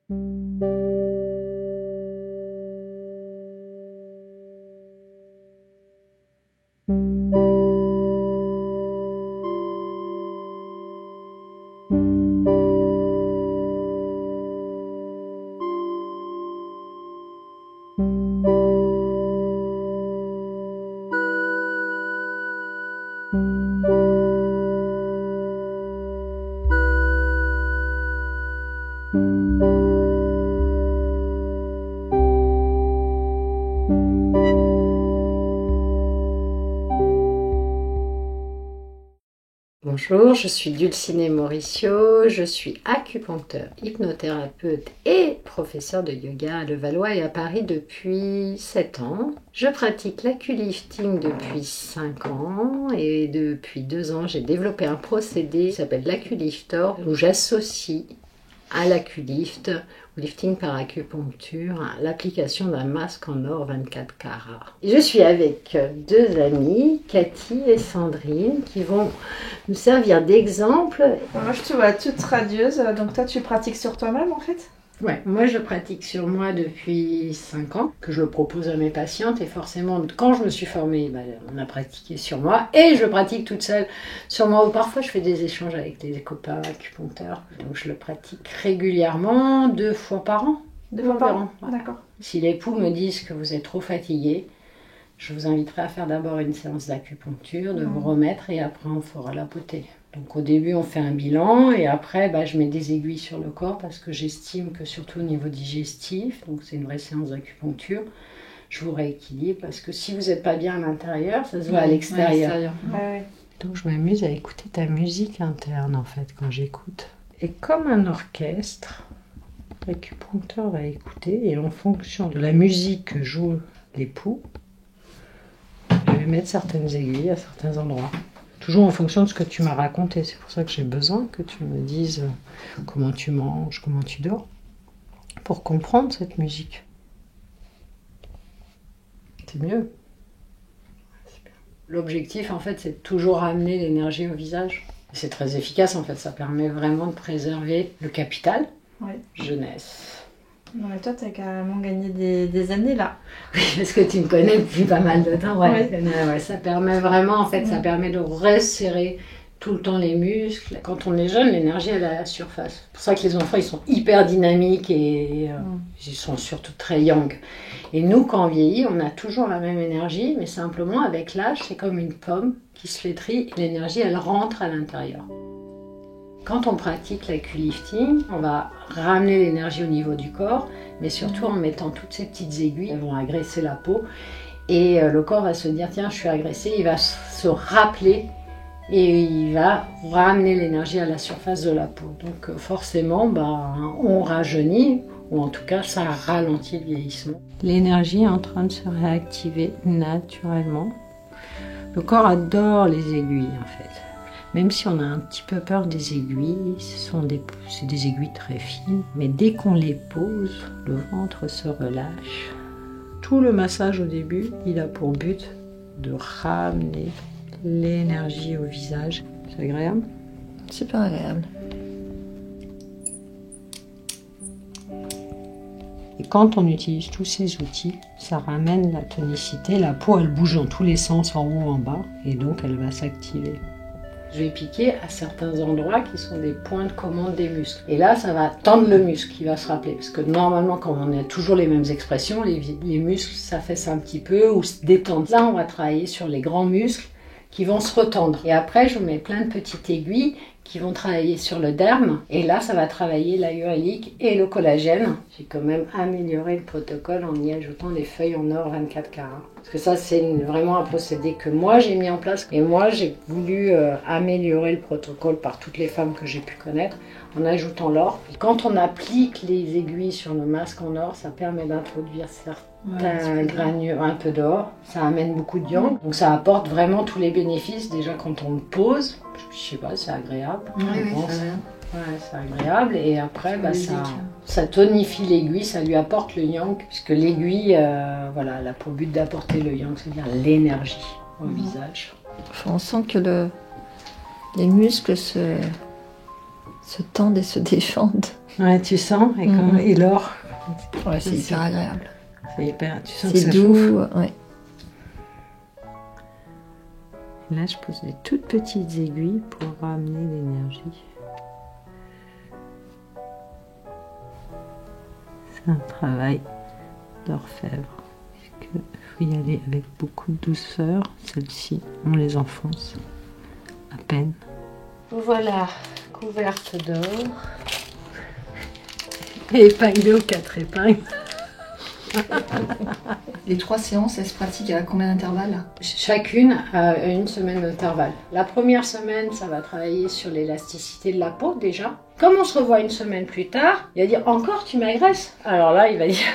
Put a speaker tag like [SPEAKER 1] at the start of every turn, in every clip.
[SPEAKER 1] Bonjour, je suis Dulcinée Mauricio, je suis acupuncteur, hypnothérapeute et professeur de yoga à Levallois et à Paris depuis 7 ans. Je pratique l'aculifting depuis 5 ans et depuis 2 ans j'ai développé un procédé qui s'appelle l'aculiftor où j'associe à l'aculift, au lifting par acupuncture, l'application d'un masque en or 24 carats. Je suis avec 2 amies, Cathy et Sandrine, qui vont nous servir d'exemple.
[SPEAKER 2] Moi je te vois toute radieuse, donc toi tu pratiques sur toi-même en fait?
[SPEAKER 1] Ouais, moi je pratique sur moi depuis 5 ans, que je le propose à mes patientes et forcément quand je me suis formée, on a pratiqué sur moi et je pratique toute seule sur moi. Parfois je fais des échanges avec des copains acupuncteurs, donc je le pratique régulièrement 2 fois par an.
[SPEAKER 2] 2 fois par an,
[SPEAKER 1] Ouais.
[SPEAKER 2] d'accord.
[SPEAKER 1] Si les époux me disent que vous êtes trop fatigué, je vous inviterai à faire d'abord une séance d'acupuncture, de vous remettre et après on fera la potée. Donc au début on fait un bilan et après je mets des aiguilles sur le corps parce que j'estime que surtout au niveau digestif, donc c'est une vraie séance d'acupuncture, je vous rééquilibre parce que si vous n'êtes pas bien à l'intérieur, ça se voit à l'extérieur.
[SPEAKER 2] Ouais.
[SPEAKER 1] Donc je m'amuse à écouter ta musique interne en fait quand j'écoute. Et comme un orchestre, l'acupuncteur va écouter et en fonction de la musique que joue l'époux, je vais mettre certaines aiguilles à certains endroits. Toujours en fonction de ce que tu m'as raconté. C'est pour ça que j'ai besoin que tu me dises comment tu manges, comment tu dors, pour comprendre cette musique. C'est mieux. L'objectif, en fait, c'est de toujours ramener l'énergie au visage. C'est très efficace, en fait. Ça permet vraiment de préserver le capital.
[SPEAKER 2] Ouais.
[SPEAKER 1] Jeunesse.
[SPEAKER 2] Non mais toi t'as carrément gagné des années là.
[SPEAKER 1] Oui, parce que tu me connais depuis pas mal de temps. Ouais. Ça permet vraiment, en fait, ça permet de resserrer tout le temps les muscles. Quand on est jeune, l'énergie elle est à la surface. C'est pour ça que les enfants ils sont hyper dynamiques et ils sont surtout très yang. Et nous, quand on vieillit, on a toujours la même énergie, mais simplement avec l'âge, c'est comme une pomme qui se flétrit et l'énergie elle rentre à l'intérieur. Quand on pratique l'aculifting, on va ramener l'énergie au niveau du corps, mais surtout en mettant toutes ces petites aiguilles, elles vont agresser la peau et le corps va se dire tiens je suis agressé, il va se rappeler et il va ramener l'énergie à la surface de la peau. Donc forcément on rajeunit ou en tout cas ça ralentit le vieillissement. L'énergie est en train de se réactiver naturellement. Le corps adore les aiguilles en fait. Même si on a un petit peu peur des aiguilles, c'est des aiguilles très fines, mais dès qu'on les pose, le ventre se relâche. Tout le massage au début, il a pour but de ramener l'énergie au visage. C'est agréable?
[SPEAKER 2] Super agréable.
[SPEAKER 1] Et quand on utilise tous ces outils, ça ramène la tonicité. La peau, elle bouge dans tous les sens, en haut, en bas, et donc elle va s'activer. Je vais piquer à certains endroits qui sont des points de commande des muscles. Et là, ça va tendre le muscle qui va se rappeler. Parce que normalement, quand on a toujours les mêmes expressions, les muscles s'affaissent un petit peu ou se détendent. Là, on va travailler sur les grands muscles qui vont se retendre. Et après, je mets plein de petites aiguilles qui vont travailler sur le derme. Et là, ça va travailler la hyaluronique et le collagène. J'ai quand même amélioré le protocole en y ajoutant des feuilles en or 24 carats. Parce que ça, c'est vraiment un procédé que moi, j'ai mis en place. Et moi, j'ai voulu améliorer le protocole par toutes les femmes que j'ai pu connaître en ajoutant l'or. Quand on applique les aiguilles sur le masque en or, ça permet d'introduire certains granulés, un peu d'or. Ça amène beaucoup de yang. Donc ça apporte vraiment tous les bénéfices. Déjà, quand on le pose, je sais pas, c'est agréable. C'est agréable. Et après, ça tonifie l'aiguille, ça lui apporte le yang. Puisque l'aiguille, elle a pour but d'apporter le yang, c'est-à-dire l'énergie au visage.
[SPEAKER 2] On sent que les muscles se tendent et se défendent.
[SPEAKER 1] Ouais, tu sens, et l'or.
[SPEAKER 2] Ouais, c'est hyper agréable.
[SPEAKER 1] C'est hyper, tu sens que ça
[SPEAKER 2] C'est doux,
[SPEAKER 1] chauffe.
[SPEAKER 2] ouais.
[SPEAKER 1] Là, je pose des toutes petites aiguilles pour ramener l'énergie. C'est un travail d'orfèvre. Il faut y aller avec beaucoup de douceur. Celle-ci, on les enfonce à peine. Voilà, couverte d'or. Et épinglée aux 4 épingles.
[SPEAKER 2] Les 3 séances, elles se pratiquent à combien d'intervalles?
[SPEAKER 1] Chacune a une semaine d'intervalle. La première semaine, ça va travailler sur l'élasticité de la peau déjà. Comme on se revoit une semaine plus tard, il va dire encore tu m'agresses. Alors là, il va dire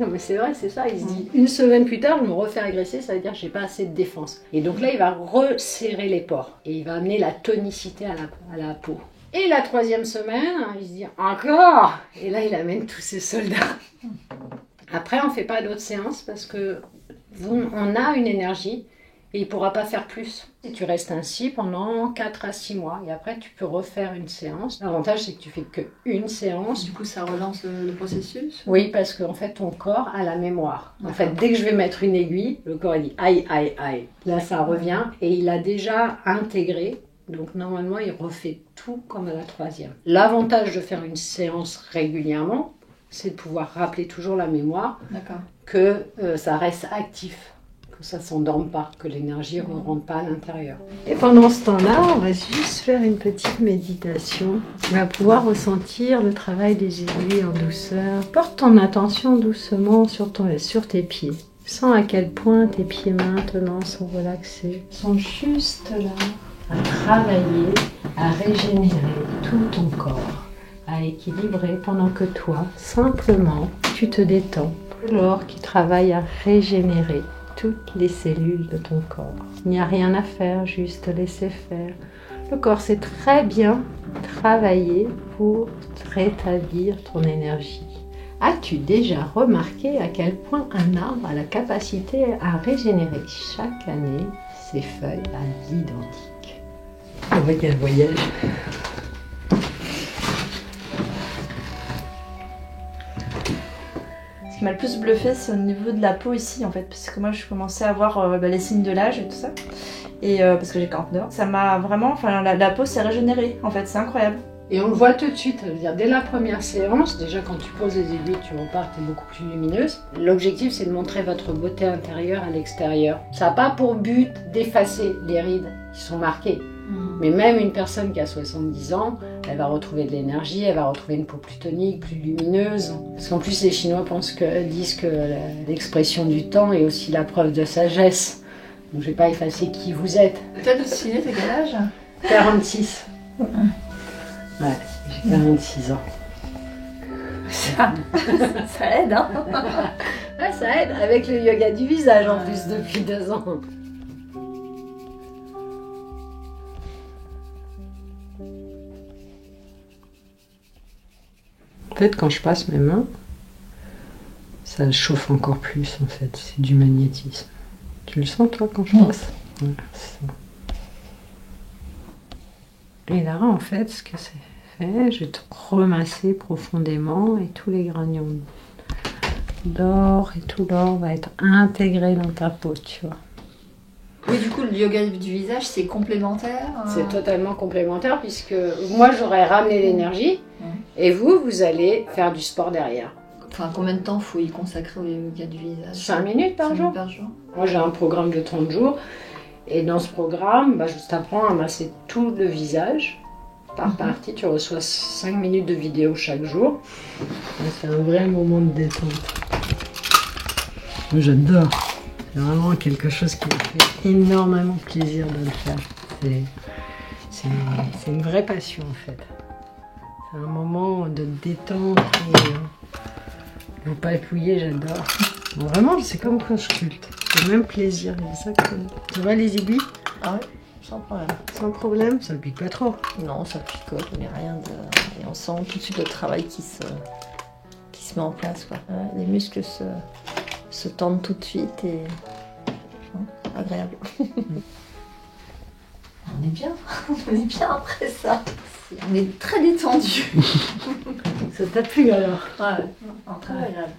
[SPEAKER 1] non mais c'est vrai, c'est ça. Il se dit une semaine plus tard, je me refais agresser, ça veut dire que j'ai pas assez de défense. Et donc là, il va resserrer les pores et il va amener la tonicité à la peau. Et la 3e semaine, il se dit encore. Et là, il amène tous ses soldats. Après, on ne fait pas d'autres séances parce que on a une énergie et il ne pourra pas faire plus. Et tu restes ainsi pendant 4 à 6 mois et après, tu peux refaire une séance. L'avantage, c'est que tu fais qu'une séance.
[SPEAKER 2] Du coup, ça relance le processus?
[SPEAKER 1] Oui, parce qu'en fait, ton corps a la mémoire. En fait, dès que je vais mettre une aiguille, le corps il dit aïe, aïe, aïe. Là, ça revient et il a déjà intégré. Donc normalement, il refait tout comme à la 3e. L'avantage de faire une séance régulièrement, c'est de pouvoir rappeler toujours la mémoire, que ça reste actif, que ça ne s'endorme pas, que l'énergie ne rentre pas à l'intérieur. Et pendant ce temps-là, on va juste faire une petite méditation. Tu vas pouvoir ressentir le travail des aiguilles en douceur. Porte ton attention doucement sur tes pieds. Sens à quel point tes pieds maintenant sont relaxés. Ils sont juste là, à travailler, à régénérer tout ton corps, à équilibrer pendant que toi, simplement, tu te détends. L'or qui travaille à régénérer toutes les cellules de ton corps. Il n'y a rien à faire, juste laisser faire. Le corps sait très bien travailler pour rétablir ton énergie. As-tu déjà remarqué à quel point un arbre a la capacité à régénérer chaque année ses feuilles à l'identique? On va quel voyage.
[SPEAKER 2] Ce qui m'a le plus bluffé, c'est au niveau de la peau ici en fait, parce que moi je commençais à voir les signes de l'âge et tout ça, et parce que j'ai 49 ans. Ça m'a vraiment, enfin la peau s'est régénérée en fait, c'est incroyable.
[SPEAKER 1] Et on le voit tout de suite, ça veut dire dès la première séance, déjà quand tu poses les aiguilles, tu repars, tu es beaucoup plus lumineuse. L'objectif c'est de montrer votre beauté intérieure à l'extérieur. Ça n'a pas pour but d'effacer les rides qui sont marquées. Mais même une personne qui a 70 ans, elle va retrouver de l'énergie, elle va retrouver une peau plus tonique, plus lumineuse. Parce qu'en plus, les Chinois disent que l'expression du temps est aussi la preuve de sagesse. Donc je ne vais pas effacer qui vous êtes.
[SPEAKER 2] Toi, de ciné, t'as quel âge?
[SPEAKER 1] 46. Ouais, j'ai 46 ans.
[SPEAKER 2] Ça aide, hein?
[SPEAKER 1] Ouais, ça aide, avec le yoga du visage en plus depuis 2 ans. En fait, quand je passe mes mains, ça chauffe encore plus, en fait. C'est du magnétisme. Tu le sens, toi, quand je passe? Ouais, c'est ça. Et là, en fait, ce que c'est fait, je vais te remasser profondément et tous les granions d'or et tout l'or va être intégré dans ta peau, tu vois.
[SPEAKER 2] Oui, du coup, le yoga du visage, c'est complémentaire.
[SPEAKER 1] C'est totalement complémentaire puisque moi, j'aurais ramené l'énergie et vous allez faire du sport derrière.
[SPEAKER 2] Enfin, combien de temps faut y consacrer au yoga du visage?
[SPEAKER 1] 5 minutes par jour. Moi, j'ai un programme de 30 jours. Et dans ce programme, je t'apprends à masser tout le visage. Par partie, tu reçois 5 minutes de vidéo chaque jour. C'est un vrai moment de détente. Moi, j'adore. C'est vraiment quelque chose qui me fait énormément plaisir de le faire. C'est une vraie passion en fait. C'est un moment de détente et vous papouiller, j'adore. Bon, vraiment, c'est comme quand je sculpte. C'est le même plaisir, exactement. Tu vois les aiguilles?
[SPEAKER 2] Ah oui, sans problème.
[SPEAKER 1] Sans problème, ça pique pas trop.
[SPEAKER 2] Non, ça picote, mais rien de... Et on sent tout de suite le travail qui se met en place, quoi. Les muscles se tendent tout de suite et... agréable. On est bien après ça. On est très détendu.
[SPEAKER 1] Ça t'a plu alors?
[SPEAKER 2] Ouais, très agréable.